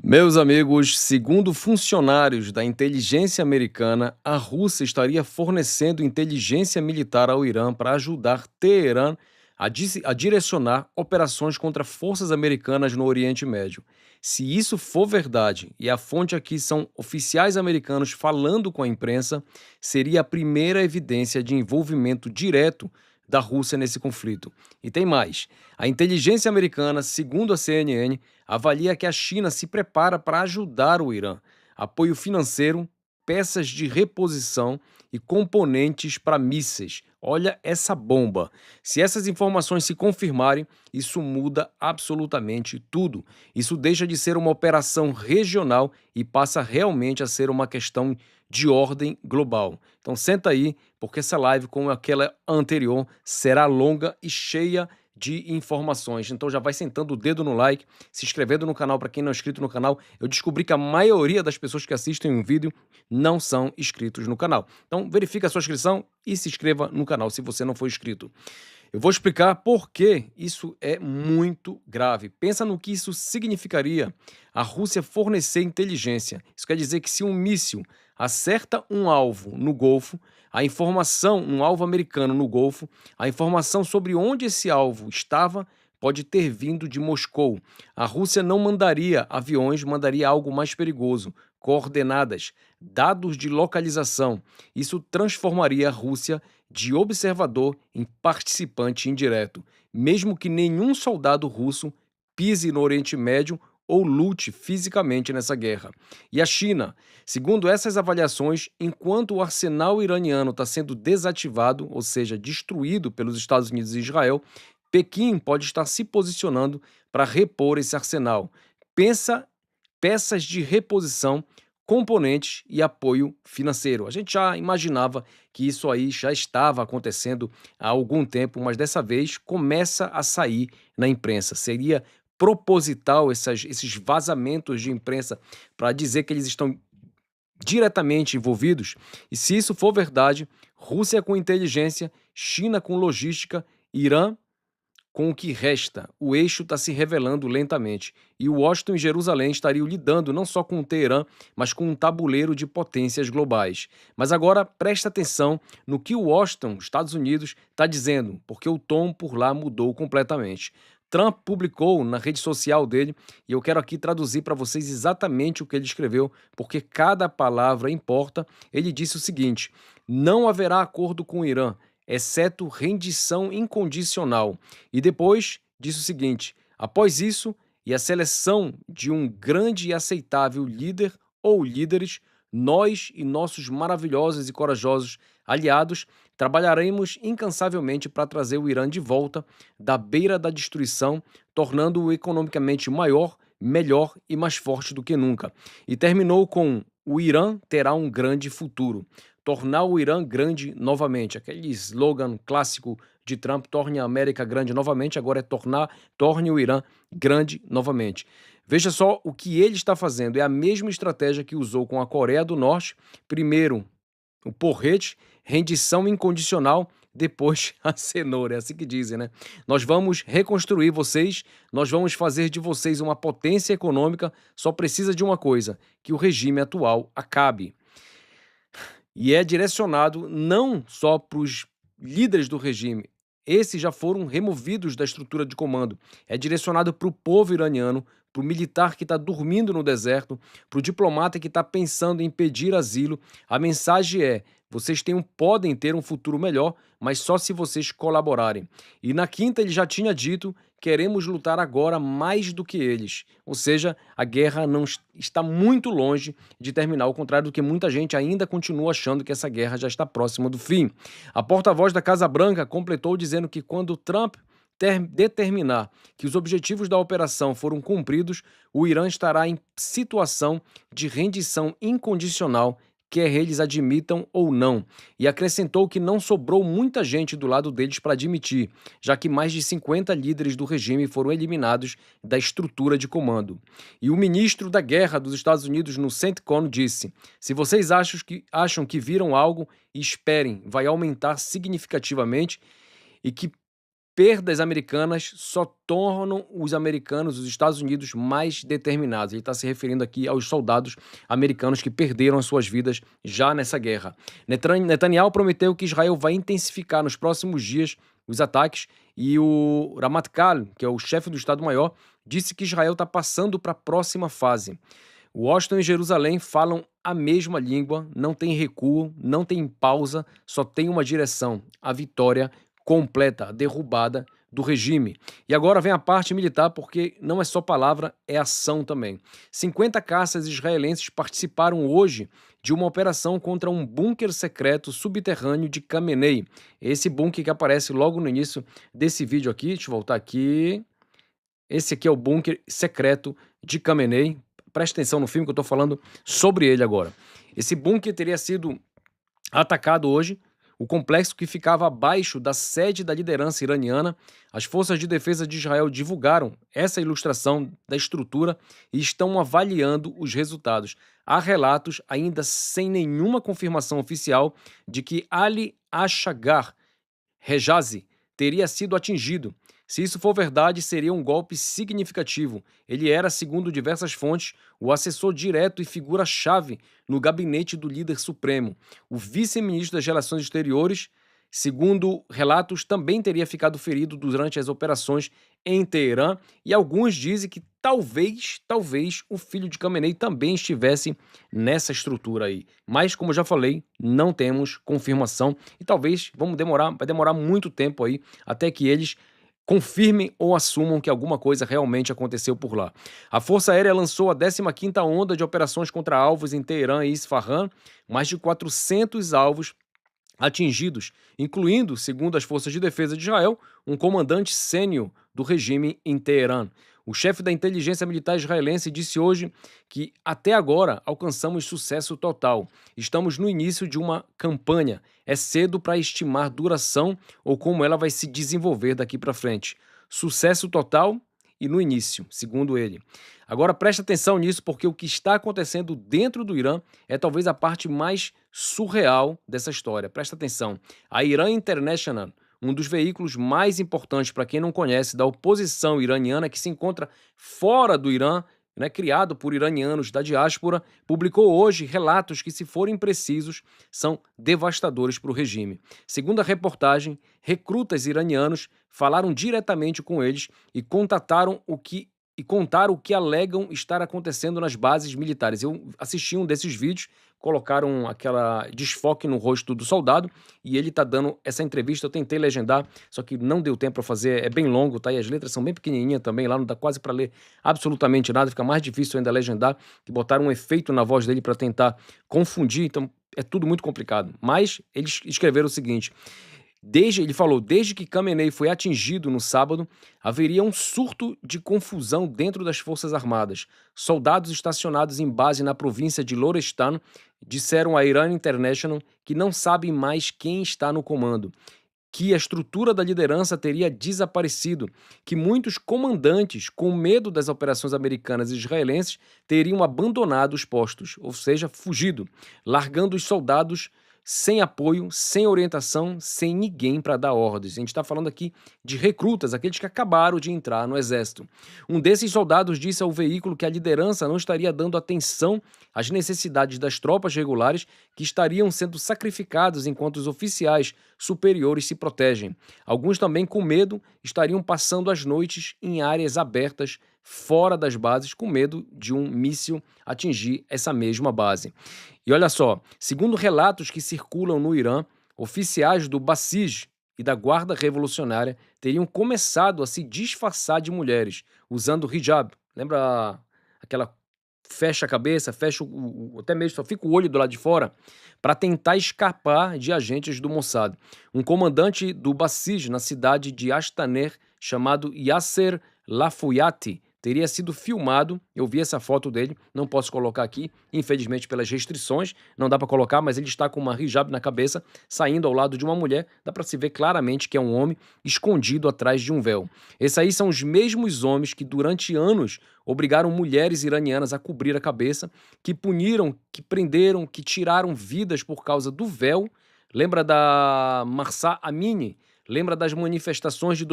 Meus amigos, segundo funcionários da inteligência americana, a Rússia estaria fornecendo inteligência militar ao Irã para ajudar Teherã a direcionar operações contra forças americanas no Oriente Médio. Se isso for verdade, e a fonte aqui são oficiais americanos falando com a imprensa, seria a primeira evidência de envolvimento direto da Rússia nesse conflito. E tem mais. A inteligência americana, segundo a CNN, avalia que a China se prepara para ajudar o Irã. Apoio financeiro, peças de reposição e componentes para mísseis. Olha essa bomba. Se essas informações se confirmarem, isso muda absolutamente tudo. Isso deixa de ser uma operação regional e passa realmente a ser uma questão de ordem global. Então senta aí, porque essa live, como aquela anterior, será longa e cheia de informações. Então já vai sentando o dedo no like, se inscrevendo no canal para quem não é inscrito no canal. Eu descobri que a maioria das pessoas que assistem um vídeo não são inscritos no canal. Então verifique a sua inscrição e se inscreva no canal se você não for inscrito. Eu vou explicar por que isso é muito grave. Pensa no que isso significaria a Rússia fornecer inteligência. Isso quer dizer que se um míssil acerta um alvo no Golfo, a informação, um alvo americano no Golfo, a informação sobre onde esse alvo estava pode ter vindo de Moscou. A Rússia não mandaria aviões, mandaria algo mais perigoso, coordenadas, dados de localização. Isso transformaria a Rússia de observador em participante indireto, mesmo que nenhum soldado russo pise no Oriente Médio ou lute fisicamente nessa guerra. E a China, segundo essas avaliações, enquanto o arsenal iraniano está sendo desativado, ou seja, destruído pelos Estados Unidos e Israel, Pequim pode estar se posicionando para repor esse arsenal. Pensa peças de reposição, componentes e apoio financeiro. A gente já imaginava que isso aí já estava acontecendo há algum tempo, mas dessa vez começa a sair na imprensa. Seria proposital esses vazamentos de imprensa para dizer que eles estão diretamente envolvidos? E se isso for verdade, Rússia com inteligência, China com logística, Irã com o que resta, o eixo está se revelando lentamente, e Washington e Jerusalém estariam lidando não só com Teherã, mas com um tabuleiro de potências globais. Mas agora presta atenção no que Washington, Estados Unidos, está dizendo, porque o tom por lá mudou completamente. Trump publicou na rede social dele, e eu quero aqui traduzir para vocês exatamente o que ele escreveu, porque cada palavra importa. Ele disse o seguinte: não haverá acordo com o Irã, exceto rendição incondicional. E depois disse o seguinte: após isso e a seleção de um grande e aceitável líder ou líderes, nós e nossos maravilhosos e corajosos aliados trabalharemos incansavelmente para trazer o Irã de volta da beira da destruição, tornando-o economicamente maior, melhor e mais forte do que nunca. E terminou com: o Irã terá um grande futuro. Tornar o Irã grande novamente. Aquele slogan clássico de Trump: torne a América grande novamente, agora é torne o Irã grande novamente. Veja só o que ele está fazendo. É a mesma estratégia que usou com a Coreia do Norte. Primeiro, o porrete, rendição incondicional, depois a cenoura. É assim que dizem, né? Nós vamos reconstruir vocês, nós vamos fazer de vocês uma potência econômica, só precisa de uma coisa: que o regime atual acabe. E é direcionado não só para os líderes do regime, esses já foram removidos da estrutura de comando. É direcionado para o povo iraniano, para o militar que está dormindo no deserto, para o diplomata que está pensando em pedir asilo. A mensagem é: vocês podem ter um futuro melhor, mas só se vocês colaborarem. E na quinta ele já tinha dito: queremos lutar agora mais do que eles. Ou seja, a guerra não está muito longe de terminar, ao contrário do que muita gente ainda continua achando, que essa guerra já está próxima do fim. A porta-voz da Casa Branca completou dizendo que quando Trump determinar que os objetivos da operação foram cumpridos, o Irã estará em situação de rendição incondicional, quer eles admitam ou não, e acrescentou que não sobrou muita gente do lado deles para admitir, já que mais de 50 líderes do regime foram eliminados da estrutura de comando. E o ministro da Guerra dos Estados Unidos no CENTCOM disse: se vocês acham que viram algo, esperem, vai aumentar significativamente, e que perdas americanas só tornam os americanos, os Estados Unidos, mais determinados. Ele está se referindo aqui aos soldados americanos que perderam as suas vidas já nessa guerra. Netanyahu prometeu que Israel vai intensificar nos próximos dias os ataques e o Ramatkal, que é o chefe do Estado-Maior, disse que Israel está passando para a próxima fase. Washington e Jerusalém falam a mesma língua, não tem recuo, não tem pausa, só tem uma direção: a vitória completa, a derrubada do regime. E agora vem a parte militar, porque não é só palavra, é ação também. 50 caças israelenses participaram hoje de uma operação contra um bunker secreto subterrâneo de Khamenei. Esse bunker que aparece logo no início desse vídeo aqui, deixa eu voltar aqui. Esse aqui é o bunker secreto de Khamenei. Presta atenção no filme que eu estou falando sobre ele agora. Esse bunker teria sido atacado hoje. O complexo que ficava abaixo da sede da liderança iraniana. As forças de defesa de Israel divulgaram essa ilustração da estrutura e estão avaliando os resultados. Há relatos, ainda sem nenhuma confirmação oficial, de que Ali Asghar Hejazi teria sido atingido. Se isso for verdade, seria um golpe significativo. Ele era, segundo diversas fontes, o assessor direto e figura-chave no gabinete do líder supremo. O vice-ministro das Relações Exteriores, segundo relatos, também teria ficado ferido durante as operações em Teherã, e alguns dizem que talvez o filho de Khamenei também estivesse nessa estrutura aí. Mas, como eu já falei, não temos confirmação e talvez vai demorar muito tempo aí até que eles confirmem ou assumam que alguma coisa realmente aconteceu por lá. A Força Aérea lançou a 15ª onda de operações contra alvos em Teherã e Isfahan, mais de 400 alvos atingidos, incluindo, segundo as Forças de Defesa de Israel, um comandante sênior do regime em Teherã. O chefe da inteligência militar israelense disse hoje que até agora alcançamos sucesso total. Estamos no início de uma campanha. É cedo para estimar duração ou como ela vai se desenvolver daqui para frente. Sucesso total e no início, segundo ele. Agora preste atenção nisso, porque o que está acontecendo dentro do Irã é talvez a parte mais surreal dessa história. Presta atenção. A Iran International, um dos veículos mais importantes, para quem não conhece, da oposição iraniana que se encontra fora do Irã, né, criado por iranianos da diáspora, publicou hoje relatos que, se forem precisos, são devastadores para o regime. Segundo a reportagem, recrutas iranianos falaram diretamente com eles e contaram o que alegam estar acontecendo nas bases militares. Eu assisti um desses vídeos, colocaram aquela desfoque no rosto do soldado e ele tá dando essa entrevista. Eu tentei legendar, só que não deu tempo para fazer, é bem longo, tá? E as letras são bem pequenininhas também, lá não dá quase para ler absolutamente nada, fica mais difícil ainda legendar, que botaram um efeito na voz dele para tentar confundir, então é tudo muito complicado. Mas eles escreveram o seguinte: ele falou, desde que Khamenei foi atingido no sábado, haveria um surto de confusão dentro das Forças Armadas. Soldados estacionados em base na província de Lorestan disseram à Iran International que não sabem mais quem está no comando, que a estrutura da liderança teria desaparecido, que muitos comandantes, com medo das operações americanas e israelenses, teriam abandonado os postos, ou seja, fugido, largando os soldados sem apoio, sem orientação, sem ninguém para dar ordens. A gente está falando aqui de recrutas, aqueles que acabaram de entrar no exército. Um desses soldados disse ao veículo que a liderança não estaria dando atenção às necessidades das tropas regulares, que estariam sendo sacrificados enquanto os oficiais superiores se protegem. Alguns também, com medo, estariam passando as noites em áreas abertas fora das bases, com medo de um míssil atingir essa mesma base. E olha só, segundo relatos que circulam no Irã, oficiais do Basij e da Guarda Revolucionária teriam começado a se disfarçar de mulheres, usando hijab. Lembra aquela fecha a cabeça, fecha até mesmo só fica o olho do lado de fora, para tentar escapar de agentes do Mossad. Um comandante do Basij na cidade de Astaner, chamado Yasser Lafuyati, teria sido filmado. Eu vi essa foto dele, não posso colocar aqui, infelizmente pelas restrições, não dá para colocar, mas ele está com uma hijab na cabeça, saindo ao lado de uma mulher, dá para se ver claramente que é um homem escondido atrás de um véu. Esses aí são os mesmos homens que durante anos obrigaram mulheres iranianas a cobrir a cabeça, que puniram, que prenderam, que tiraram vidas por causa do véu. Lembra da Mahsa Amini? Lembra das manifestações de